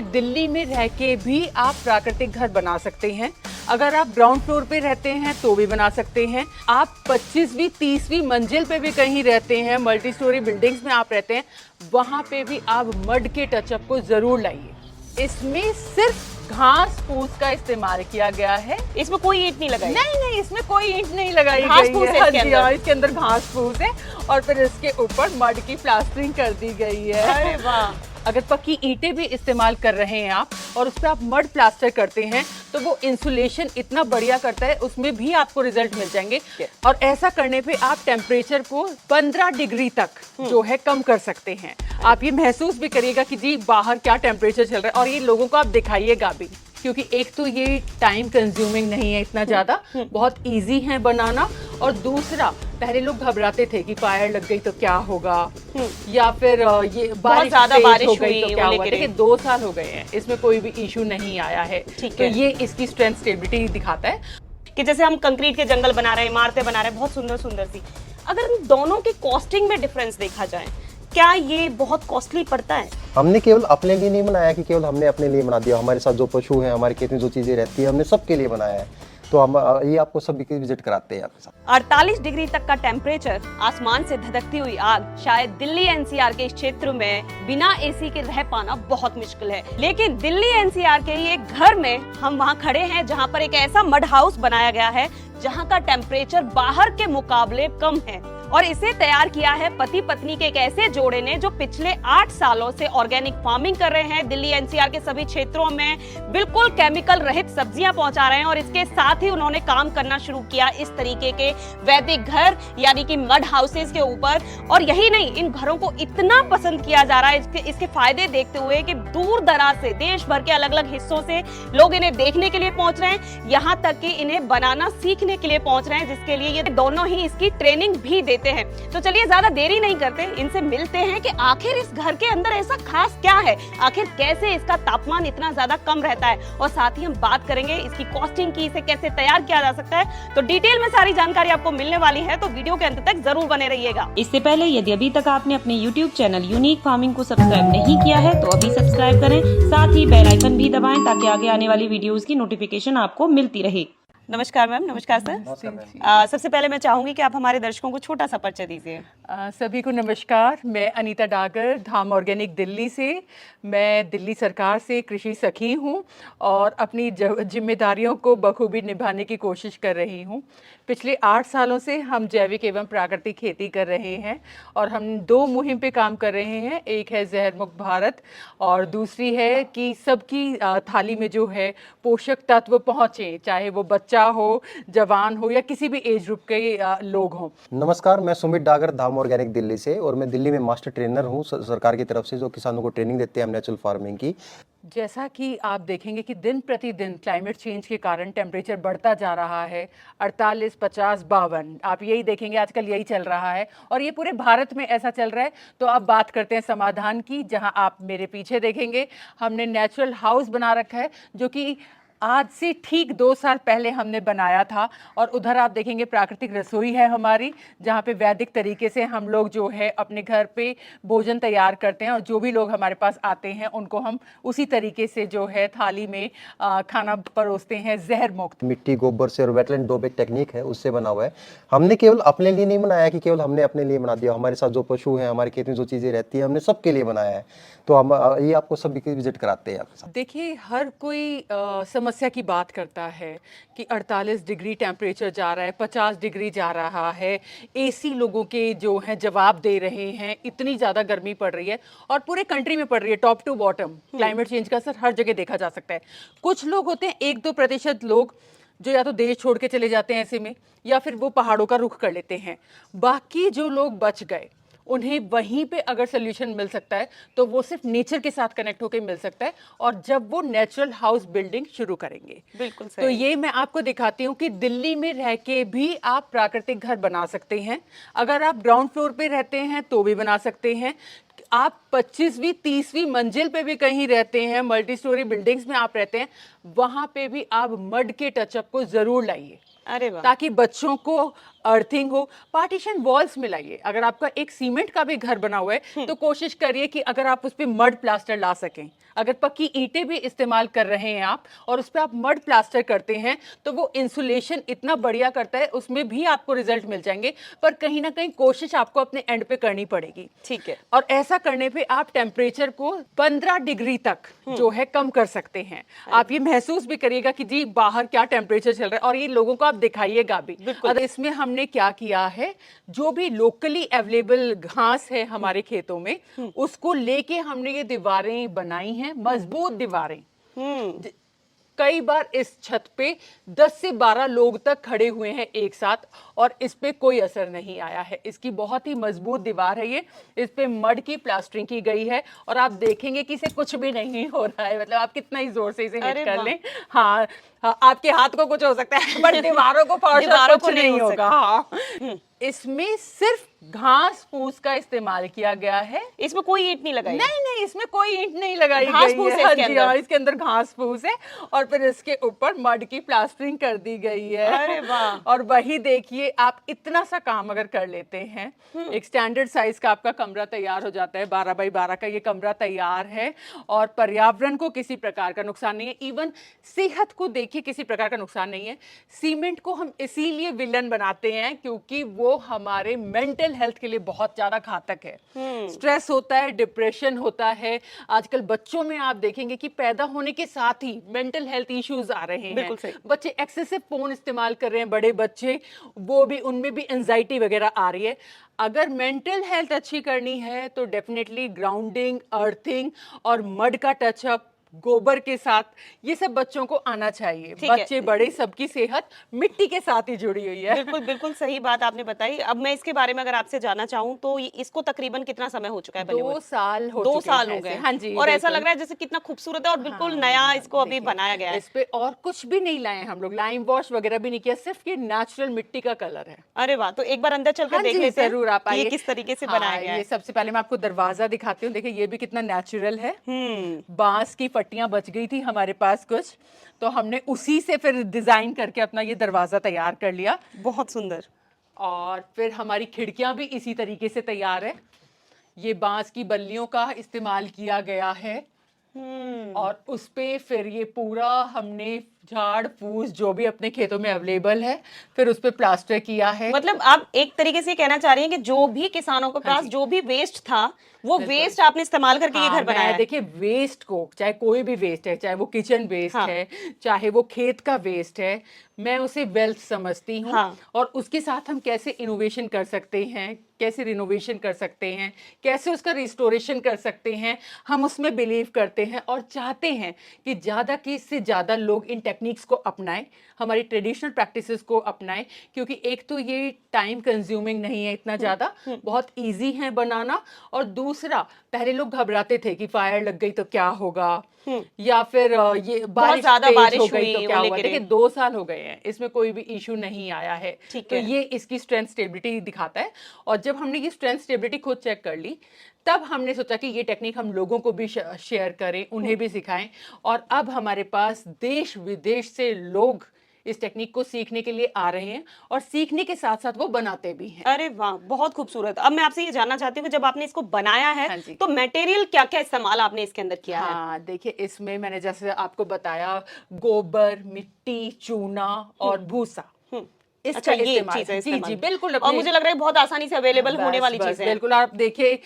दिल्ली में रह के भी आप प्राकृतिक घर बना सकते हैं। अगर आप ग्राउंड फ्लोर पे रहते हैं तो भी बना सकते हैं। आप 25वीं 30वीं मंजिल पे भी कहीं रहते हैं, मल्टी स्टोरी बिल्डिंग्स में आप रहते हैं, वहां पे भी आप मड के टचअप को जरूर लाइए। इसमें सिर्फ घास फूस का इस्तेमाल किया गया है। इसमें कोई ईंट नहीं लगाई? नहीं, इसमें कोई ईंट नहीं लगाई घास गई फूस है। है इसके अंदर। हाँ, इसके अंदर घास फूस है और फिर इसके ऊपर मड की प्लास्टरिंग कर दी गई है। अरे वाह! अगर पक्की ईंटें भी इस्तेमाल कर रहे हैं आप और उस पर आप मड प्लास्टर करते हैं तो वो इंसुलेशन इतना बढ़िया करता है, उसमें भी आपको रिजल्ट मिल जाएंगे। और ऐसा करने पे आप टेम्परेचर को 15 डिग्री तक जो है कम कर सकते हैं। आप ये महसूस भी करिएगा कि जी बाहर क्या टेम्परेचर चल रहा है, और ये लोगों को आप दिखाइएगा भी, क्योंकि एक तो ये टाइम कंज्यूमिंग नहीं है इतना ज्यादा, बहुत इजी है बनाना। और दूसरा, पहले लोग घबराते थे कि फायर लग गई तो क्या होगा, या फिर ये बारिश ज्यादा बारिश हो गई तो हुई, क्या वो होगा। लेके देखिए 2 साल हो गए हैं, इसमें कोई भी इशू नहीं आया है। तो ये इसकी स्ट्रेंथ स्टेबिलिटी दिखाता है कि जैसे हम कंक्रीट के जंगल बना रहे हैं, इमारतें बना रहे हैं, बहुत सुंदर सुंदर सी, अगर इन दोनों की कॉस्टिंग में डिफरेंस देखा जाए, क्या ये बहुत कॉस्टली पड़ता है? हमने केवल अपने लिए नहीं बनाया कि केवल हमने अपने लिए बना दिया। हमारे साथ जो पशु हैं, हमारे खेत में जो चीजें रहती है, हमने सबके लिए बनाया है। तो हम ये आपको सभी की विजिट कराते हैं आपके साथ। 48 डिग्री तक का टेम्परेचर, आसमान से धधकती हुई आग, शायद दिल्ली एनसीआर के इस क्षेत्र में बिना एसी के रह पाना बहुत मुश्किल है। लेकिन दिल्ली एनसीआर के ही एक घर में हम वहां खड़े हैं जहां पर एक ऐसा मड हाउस बनाया गया है जहां का टेम्परेचर बाहर के मुकाबले कम है, और इसे तैयार किया है पति पत्नी के एक ऐसे जोड़े ने जो पिछले 8 सालों से ऑर्गेनिक फार्मिंग कर रहे हैं। दिल्ली एनसीआर के सभी क्षेत्रों में बिल्कुल केमिकल रहित सब्जियां पहुंचा रहे हैं, और इसके साथ ही उन्होंने काम करना शुरू किया इस तरीके के वैदिक घर यानी कि मड हाउसेस के ऊपर। और यही नहीं, इन घरों को इतना पसंद किया जा रहा है इसके फायदे देखते हुए कि दूर दराज से, देश भर के अलग अलग हिस्सों से लोग इन्हें देखने के लिए पहुंच रहे हैं, यहाँ तक कि इन्हें बनाना सीखने के लिए पहुंच रहे हैं, जिसके लिए ये दोनों ही इसकी ट्रेनिंग भी देते हैं। तो चलिए ज्यादा देरी नहीं करते, इनसे मिलते हैं कि आखिर इस घर के अंदर ऐसा खास क्या है, आखिर कैसे इसका तापमान इतना ज्यादा कम रहता है, और साथ ही हम बात करेंगे इसकी कॉस्टिंग की, इसे कैसे तैयार किया जा सकता है। तो डिटेल में सारी जानकारी आपको मिलने वाली है, तो वीडियो के अंत तक जरूर बने रहिएगा। इससे पहले यदि अभी तक आपने अपने YouTube चैनल यूनिक फार्मिंग को सब्सक्राइब नहीं किया है तो अभी सब्सक्राइब करें, साथ ही बेल आइकन भी दबाएं ताकि आगे आने वाली वीडियोस की नोटिफिकेशन आपको मिलती रहे। नमस्कार मैम। नमस्कार सर। सबसे पहले मैं चाहूंगी कि आप हमारे दर्शकों को छोटा सा परिचय दीजिए। सभी को नमस्कार। मैं अनीता डागर, धाम ऑर्गेनिक दिल्ली से। मैं दिल्ली सरकार से कृषि सखी हूं और अपनी जिम्मेदारियों को बखूबी निभाने की कोशिश कर रही हूं। पिछले 8 सालों से हम जैविक एवं प्राकृतिक खेती कर रहे हैं और हम 2 मुहिम पे काम कर रहे हैं। एक है जहर मुक्त भारत और दूसरी है कि सबकी थाली में जो है पोषक तत्व पहुँचे, चाहे वो बच्चा हो, जवान हो या किसी भी एज ग्रुप के लोग हों। नमस्कार, मैं सुमित डागर, धाम ऑर्गेनिक दिल्ली से, और मैं दिल्ली में मास्टर ट्रेनर हूँ सरकार की तरफ से, जो किसानों को ट्रेनिंग देते हैं हम नेचुरल फार्मिंग की। जैसा कि आप देखेंगे कि दिन प्रतिदिन क्लाइमेट चेंज के कारण टेम्परेचर बढ़ता जा रहा है, 48, 50, 52, आप यही देखेंगे आजकल यही चल रहा है और ये पूरे भारत में ऐसा चल रहा है। तो अब बात करते हैं समाधान की, जहां आप मेरे पीछे देखेंगे हमने नेचुरल हाउस बना रखा है, जो कि आज से ठीक 2 साल पहले हमने बनाया था। और उधर आप देखेंगे प्राकृतिक रसोई है हमारी, जहाँ पे वैदिक तरीके से हम लोग जो है अपने घर पे भोजन तैयार करते हैं, और जो भी लोग हमारे पास आते हैं उनको हम उसी तरीके से जो है थाली में खाना परोसते हैं, जहर मुक्त। मिट्टी, गोबर से और वेटलैंड डोब एक टेक्निक है, उससे बना हुआ है। हमने केवल अपने लिए नहीं बनाया कि केवल हमने अपने लिए बना दिया। हमारे साथ जो पशु हैं, हमारे खेत में जो चीजें रहती है, हमने सबके लिए बनाया है। तो हम ये आपको सभी की विजिट कराते हैं आपके साथ। देखिए, हर कोई समस्या की बात करता है कि 48 डिग्री टेम्परेचर जा रहा है, 50 डिग्री जा रहा है, एसी लोगों के जो हैं जवाब दे रहे हैं, इतनी ज़्यादा गर्मी पड़ रही है और पूरे कंट्री में पड़ रही है, top to bottom. Climate change का असर हर जगह देखा जा सकता है। कुछ लोग होते हैं, 1-2% लोग, जो या तो देश छोड़ के चले जाते हैं ऐसे में, या फिर वो पहाड़ों का रुख कर लेते हैं। बाकी जो लोग बच गए, उन्हें वहीं पे अगर सोल्यूशन मिल सकता है तो वो सिर्फ नेचर के साथ कनेक्ट होकर मिल सकता है, और जब वो नेचुरल हाउस बिल्डिंग शुरू करेंगे। बिल्कुल सही। तो ये मैं आपको दिखाती हूँ कि दिल्ली में रह के भी आप प्राकृतिक घर बना सकते हैं। अगर आप ग्राउंड फ्लोर पे रहते हैं तो भी बना सकते हैं। आप 25वीं 30वीं मंजिल पे भी कहीं रहते हैं, मल्टी स्टोरी बिल्डिंग्स में आप रहते हैं, वहां पे भी आप मड के टचअप को जरूर लाइए। अरे वाह! ताकि बच्चों को अर्थिंग हो, पार्टीशन वॉल्स मिलाइए। अगर आपका एक सीमेंट का भी घर बना हुआ है तो कोशिश करिए कि अगर आप उस पे मड प्लास्टर ला सकें। अगर पक्की ईंटें भी इस्तेमाल कर रहे हैं आप और उस पे आप मड प्लास्टर करते हैं तो वो इंसुलेशन इतना बढ़िया करता है, उसमें भी आपको रिजल्ट मिल जाएंगे। पर कहीं ना कहीं कोशिश आपको अपने एंड पे करनी पड़ेगी। ठीक है। और ऐसा करने पे आप टेम्परेचर को 15 डिग्री तक जो है कम कर सकते हैं। आप ये महसूस भी करिएगा कि जी बाहर क्या टेम्परेचर चल रहा है, और ये लोगों को आप दिखाइएगा भी। और इसमें हमने क्या किया है, जो भी लोकली अवेलेबल घास है हमारे खेतों में उसको लेके हमने ये दीवारें बनाई हैं, मजबूत दीवारें। कई बार इस छत पे 10 से 12 लोग तक खड़े हुए हैं एक साथ और इस पे कोई असर नहीं आया है। इसकी बहुत ही मजबूत दीवार है ये, इस पे मड की प्लास्टरिंग की गई है और आप देखेंगे कि इसे कुछ भी नहीं हो रहा है। मतलब आप कितना ही जोर से इसे हिट कर लें, हाँ, आपके हाथ को कुछ हो सकता है बट दीवारों को दीवारों कुछ को नहीं होगा। हाँ, इसमें सिर्फ घास फूस का इस्तेमाल किया गया है। इसमें कोई ईंट नहीं लगाई? नहीं नहीं, इसमें कोई ईंट नहीं लगाई घास गई फूस है। है हाँ इसके जी, अंदर। हाँ, इसके अंदर घास फूस है और फिर इसके ऊपर मड की प्लास्टरिंग कर दी गई है। अरे वाह। और वही देखिए, आप इतना सा काम अगर कर लेते हैं, एक स्टैंडर्ड साइज का आपका कमरा तैयार हो जाता है। 12 बाई 12 का ये कमरा तैयार है और पर्यावरण को किसी प्रकार का नुकसान नहीं है। इवन सेहत को देखिए, किसी प्रकार का नुकसान नहीं है। सीमेंट को हम इसीलिए विलन बनाते हैं क्योंकि वो हमारे मेंटल हेल्थ के लिए बहुत ज्यादा घातक है। स्ट्रेस होता है, डिप्रेशन होता है। आजकल बच्चों में आप देखेंगे कि पैदा होने के साथ ही मेंटल हेल्थ इश्यूज आ रहे हैं। बिल्कुल सही। बच्चे एक्सेसिव फोन इस्तेमाल कर रहे हैं, बड़े बच्चे, वो भी, उनमें भी एंजाइटी वगैरह आ रही है। अगर मेंटल हेल्थ अच्छी करनी है तो डेफिनेटली ग्राउंडिंग, अर्थिंग और मड का टचअप गोबर के साथ, ये सब बच्चों को आना चाहिए। ठीक है। बच्चे बड़े सबकी सेहत मिट्टी के साथ ही जुड़ी हुई है। बिल्कुल बिल्कुल सही बात आपने बताई। अब मैं इसके बारे में अगर आपसे जानना चाहूँ तो इसको तकरीबन कितना समय हो चुका है बने हुए? 2 साल हो 2 चुके साल हैं हो गए। ऐसे। हाँ जी, और ऐसा बिल्कुल। लग रहा है जैसे कितना खूबसूरत है और बिल्कुल हाँ, नया इसको अभी देखिए, बनाया गया है। इस पे और कुछ भी नहीं लाए हम लोग, लाइम वॉश वगैरह भी नहीं किया, सिर्फ ये नेचुरल मिट्टी का कलर है। अरे वाह, तो एक बार अंदर चल कर हाँ देख जी, लेते हैं जरूर आप कि ये आइए। किस तरीके से हाँ, बनाया गया ये है। सबसे पहले मैं आपको दरवाजा दिखाती हूँ। देखिए, ये भी कितना नेचुरल है। बांस की पट्टियां बच गई थी हमारे पास कुछ, तो हमने उसी से फिर डिजाइन करके अपना ये दरवाजा तैयार कर लिया। बहुत सुंदर। और फिर हमारी खिड़कियां भी इसी तरीके से तैयार है। ये बांस की बल्लियों का इस्तेमाल किया गया है और उस पे फिर ये पूरा हमने झाड़ फूस जो भी अपने खेतों में अवेलेबल है फिर उस पे प्लास्टर किया है। मतलब आप एक तरीके से कहना चाह रही हैं कि जो भी किसानों के पास जो भी वेस्ट था वो वेस्ट आपने इस्तेमाल करके ये घर बनाया है। देखिए, वेस्ट को, चाहे कोई भी वेस्ट है, चाहे वो किचन वेस्ट हाँ। है, चाहे वो खेत का वेस्ट है, मैं उसे वेल्थ समझती हूँ। हाँ। और उसके साथ हम कैसे इनोवेशन कर सकते हैं, कैसे रिनोवेशन कर सकते हैं, कैसे उसका रिस्टोरेशन कर सकते हैं, हम उसमें बिलीव करते हैं और चाहते हैं कि ज़्यादा से ज़्यादा लोग इन टेक्निक्स को अपनाएं, हमारी ट्रेडिशनल प्रैक्टिसेस को अपनाएं। क्योंकि एक तो ये टाइम कंज्यूमिंग नहीं है इतना ज़्यादा, बहुत ईजी है बनाना। और दूसरा, पहले लोग घबराते थे कि फायर लग गई तो क्या होगा, या फिर ये बारिश ज्यादा तेज बारिश हो गई हुई, तो क्या वो हुआ। लेके देखिए, 2 साल हो गए हैं, इसमें कोई भी इशू नहीं आया है। ठीक तो है। ये इसकी स्ट्रेंथ स्टेबिलिटी दिखाता है। और जब हमने ये स्ट्रेंथ स्टेबिलिटी खुद चेक कर ली, तब हमने सोचा कि ये टेक्निक हम लोगों को भी शेयर करें, उन्हें भी सिखाएं। और अब हमारे पास देश विदेश से लोग इस टेक्निक को सीखने के लिए आ रहे हैं और सीखने के साथ साथ वो बनाते भी हैं। अरे वाह, बहुत खूबसूरत। अब मैं आपसे ये जानना चाहती हूँ कि जब आपने इसको बनाया है हाँ जी। तो मटेरियल क्या क्या इस्तेमाल आपने इसके अंदर किया है? हाँ, देखिए, इसमें मैंने जैसे आपको बताया, गोबर, मिट्टी, चूना और भूसा, इसका अच्छा, ये इस्तेमाल। चीज़ें जी इस्तेमाल। जी, बिल्कुल। और मुझे लग रहा है बहुत आसानी से अवेलेबल होने वाली बस, चीजें हैं। बिल्कुल। आप देखिए,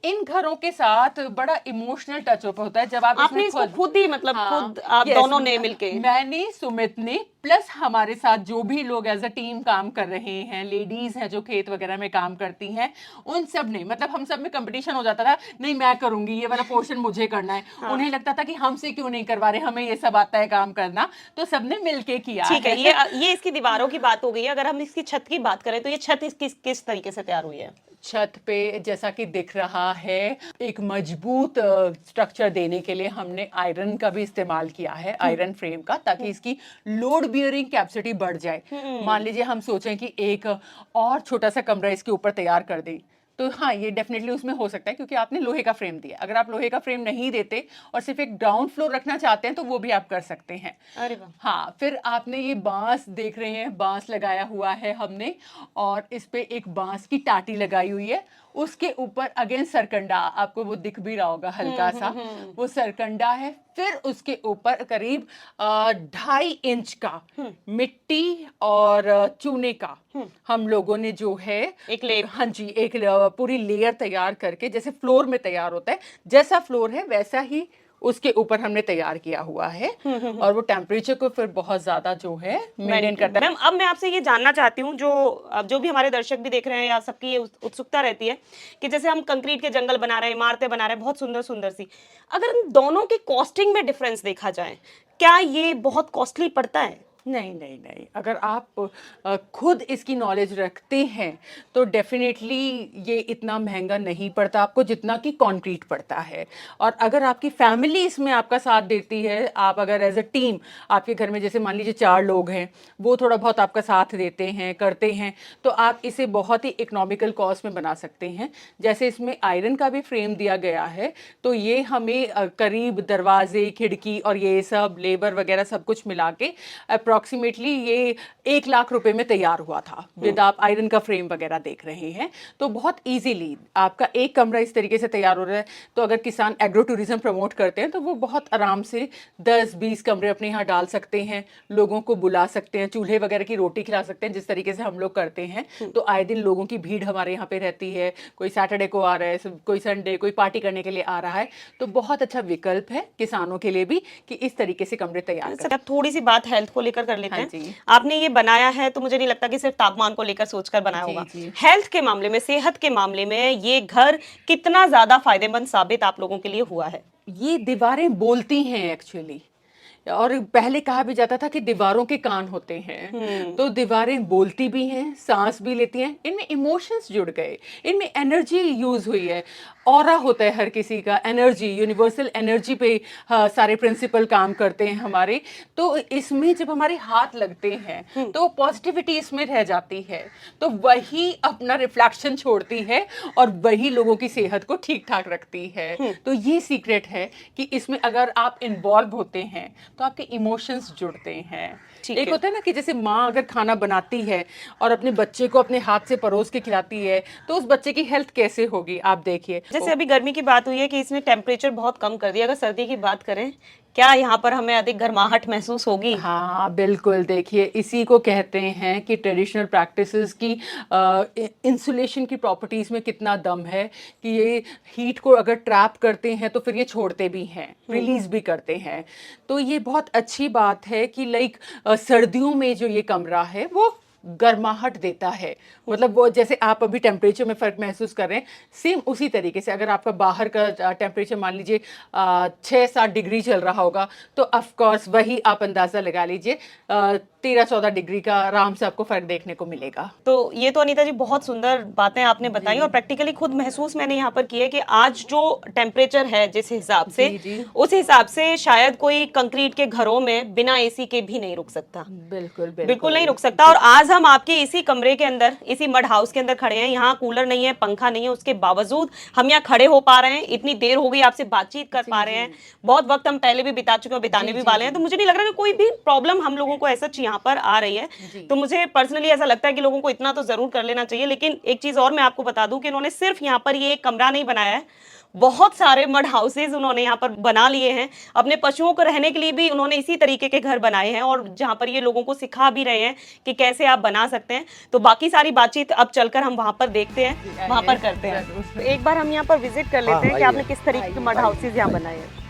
इन घरों के साथ बड़ा इमोशनल टचअप होता है जब आप आपने इसको खुद ही मतलब खुद आप दोनों ने मिलके? मैंने, सुमित ने, प्लस हमारे साथ जो भी लोग एज अ टीम काम कर रहे हैं, लेडीज हैं जो खेत वगैरह में काम करती हैं, उन सब ने, मतलब हम सब में कंपटीशन हो जाता था, नहीं मैं करूंगी, ये वाला पोर्शन मुझे करना है। उन्हें लगता था कि हमसे क्यों नहीं करवा रहे, हमें ये सब आता है काम करना, तो सबने मिलके किया। ठीक है, ये इसकी दीवारों की बात हो गई है। अगर हम इसकी छत की बात करें तो ये छत किस तरीके से तैयार हुई है? छत पे जैसा कि दिख रहा है, एक मजबूत स्ट्रक्चर देने के लिए हमने आयरन का भी इस्तेमाल किया है, आयरन फ्रेम का, ताकि इसकी लोड बियरिंग कैपेसिटी बढ़ जाए। मान लीजिए हम सोचें कि एक और छोटा सा कमरा इसके ऊपर तैयार कर दें, तो हाँ, ये डेफिनेटली उसमें हो सकता है क्योंकि आपने लोहे का फ्रेम दिया। अगर आप लोहे का फ्रेम नहीं देते और सिर्फ एक ग्राउंड फ्लोर रखना चाहते हैं तो वो भी आप कर सकते हैं। अरे वाह। हाँ, फिर आपने ये बांस देख रहे हैं, बांस लगाया हुआ है हमने और इस पे एक बांस की टाटी लगाई हुई है। उसके ऊपर अगेन सरकंडा, आपको वो दिख भी रहा होगा हल्का सा, वो सरकंडा है। फिर उसके ऊपर करीब 2.5 इंच का मिट्टी और चूने का हम लोगों ने जो है एक लेप, हाँ जी, एक पूरी लेयर तैयार करके, जैसे फ्लोर में तैयार होता है, जैसा फ्लोर है वैसा ही उसके ऊपर हमने तैयार किया हुआ है और वो टेम्परेचर को फिर बहुत ज्यादा जो है मेंटेन करता है। मैम अब मैं आपसे ये जानना चाहती हूँ, जो भी हमारे दर्शक भी देख रहे हैं या सबकी ये उत्सुकता रहती है कि जैसे हम कंक्रीट के जंगल बना रहे हैं, इमारतें बना रहे हैं बहुत सुंदर सुंदर सी, अगर इन दोनों की कॉस्टिंग में डिफरेंस देखा जाए, क्या ये बहुत कॉस्टली पड़ता है? नहीं नहीं नहीं, अगर आप खुद इसकी नॉलेज रखते हैं तो डेफिनेटली ये इतना महंगा नहीं पड़ता आपको जितना कि कंक्रीट पड़ता है। और अगर आपकी फैमिली इसमें आपका साथ देती है, आप अगर एज अ टीम, आपके घर में जैसे मान लीजिए 4 लोग हैं, वो थोड़ा बहुत आपका साथ देते हैं, करते हैं, तो आप इसे बहुत ही इकोनॉमिकल कॉस्ट में बना सकते हैं। जैसे इसमें आयरन का भी फ्रेम दिया गया है, तो ये हमें करीब दरवाजे, खिड़की और ये सब लेबर वगैरह सब कुछ मिला के अप्रॉक्सीमेटली ये 1 लाख रुपए में तैयार हुआ था विद आप आयरन का फ्रेम वगैरह देख रहे हैं। तो बहुत इजीली आपका एक कमरा इस तरीके से तैयार हो रहा है। तो अगर किसान एग्रो टूरिज्म प्रमोट करते हैं तो वो बहुत आराम से 10-20 कमरे अपने यहाँ डाल सकते हैं, लोगों को बुला सकते हैं, चूल्हे वगैरह की रोटी खिला सकते हैं जिस तरीके से हम लोग करते हैं। तो आए दिन लोगों की भीड़ हमारे यहाँ पे रहती है, कोई सैटरडे को आ रहा है, कोई संडे, कोई पार्टी करने के लिए आ रहा है, तो बहुत अच्छा विकल्प है किसानों के लिए भी कि इस तरीके से कमरे तैयार करें। थोड़ी सी बात हेल्थ को लेकर कर लेते हाँ हैं। जी। आपने ये बनाया है तो मुझे नहीं लगता कि सिर्फ तापमान को लेकर सोचकर बनाया जी, होगा। जी। हेल्थ के मामले में, सेहत के मामले में ये घर कितना ज्यादा फायदेमंद साबित आप लोगों के लिए हुआ है? ये दीवारें बोलती हैं एक्चुअली, और पहले कहा भी जाता था कि दीवारों के कान होते हैं, तो दीवारें बोलती भी हैं, सांस भी लेती हैं, इनमें इमोशंस जुड़ गए, इनमें एनर्जी यूज हुई है, ऑरा होता है हर किसी का, एनर्जी, यूनिवर्सल एनर्जी पे सारे प्रिंसिपल काम करते हैं हमारे। तो इसमें जब हमारे हाथ लगते हैं तो पॉजिटिविटी इसमें रह जाती है, तो वही अपना रिफ्लेक्शन छोड़ती है और वही लोगों की सेहत को ठीक ठाक रखती है। तो ये सीक्रेट है कि इसमें अगर आप इन्वॉल्व होते हैं तो आपके इमोशंस जुड़ते हैं। एक होता है ना कि जैसे माँ अगर खाना बनाती है और अपने बच्चे को अपने हाथ से परोस के खिलाती है तो उस बच्चे की हेल्थ कैसे होगी, आप देखिए। जैसे अभी गर्मी की बात हुई है कि इसने टेम्परेचर बहुत कम कर दिया, अगर सर्दी की बात करें, क्या यहाँ पर हमें अधिक गर्माहट महसूस होगी? हाँ बिल्कुल, देखिए इसी को कहते हैं कि ट्रेडिशनल प्रैक्टिसेस की इंसुलेशन की प्रॉपर्टीज में कितना दम है कि ये हीट को अगर ट्रैप करते हैं तो फिर ये छोड़ते भी हैं, रिलीज भी करते हैं। तो ये बहुत अच्छी बात है कि लाइक सर्दियों में जो ये कमरा है वो गर्माहट देता है, मतलब वो जैसे आप अभी टेम्परेचर में फ़र्क महसूस कर रहे हैं, सेम उसी तरीके से अगर आपका बाहर का टेम्परेचर मान लीजिए 6-7 डिग्री चल रहा होगा तो ऑफ कोर्स वही आप अंदाज़ा लगा लीजिए 13-14 डिग्री का आराम से आपको फ़र्क देखने को मिलेगा। तो ये तो अनीता जी बहुत सुंदर बातें आपने बताई और प्रैक्टिकली खुद महसूस मैंने यहाँ पर की है कि आज जो टेम्परेचर है जिस हिसाब से, उस हिसाब से शायद कोई कंक्रीट के घरों में बिना एसी के भी नहीं रुक सकता। बिल्कुल बिल्कुल नहीं रुक सकता। और आज हम आपके इसी कमरे के अंदर, इसी मड हाउस के अंदर खड़े हैं, यहाँ कूलर नहीं है, पंखा नहीं है, उसके बावजूद हम यहाँ खड़े हो पा रहे हैं, इतनी देर हो गई आपसे बातचीत कर पा रहे हैं, बहुत वक्त हम पहले भी बिता चुके हैं, बिताने भी वाले हैं। तो मुझे नहीं लग रहा कि कोई भी प्रॉब्लम हम लोगों को ऐसा यहाँ पर आ रही है। तो मुझे पर्सनली ऐसा लगता है कि लोगों को इतना तो जरूर कर लेना चाहिए। लेकिन एक चीज और मैं आपको बता दूं कि उन्होंने सिर्फ यहाँ पर ये एक कमरा नहीं बनाया है, बहुत सारे मड हाउसेज उन्होंने यहाँ पर बना लिए हैं। अपने पशुओं को रहने के लिए भी उन्होंने इसी तरीके के घर बनाए हैं और जहाँ पर ये लोगों को सिखा भी रहे हैं कि कैसे आप बना सकते हैं। तो बाकी सारी बातचीत अब चलकर हम वहाँ पर देखते हैं, वहाँ पर करते हैं। तो एक बार हम यहाँ पर विजिट कर लेते हैं कि आपने किस तरीके के मड हाउसेज यहाँ बनाए हैं।